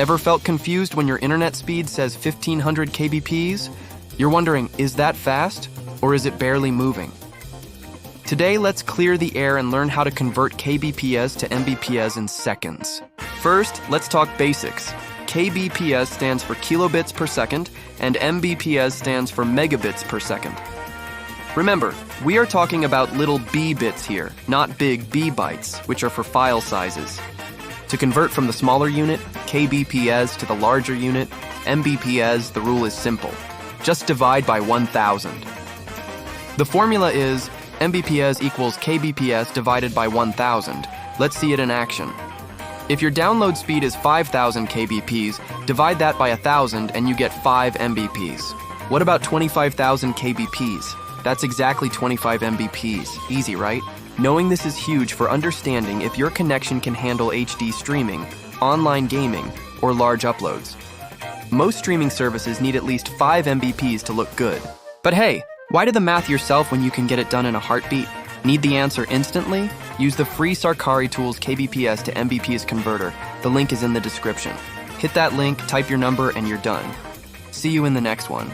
Ever felt confused when your internet speed says 1500 kbps? You're wondering, is that fast, or is it barely moving? Today, let's clear the air and learn how to convert Kbps to Mbps in seconds. First, let's talk basics. Kbps stands for kilobits per second, and Mbps stands for megabits per second. Remember, we are talking about little b bits here, not big B bytes, which are for file sizes. To convert from the smaller unit, Kbps, to the larger unit, Mbps, the rule is simple. Just divide by 1000. The formula is Mbps equals Kbps divided by 1000. Let's see it in action. If your download speed is 5000 kbps, divide that by 1000 and you get 5 Mbps. What about 25,000 kbps? That's exactly 25 Mbps. Easy, right? Knowing this is huge for understanding if your connection can handle HD streaming, online gaming, or large uploads. Most streaming services need at least 5 Mbps to look good. But hey, why do the math yourself when you can get it done in a heartbeat? Need the answer instantly? Use the free SarkariTools Kbps to Mbps converter. The link is in the description. Hit that link, type your number, and you're done. See you in the next one.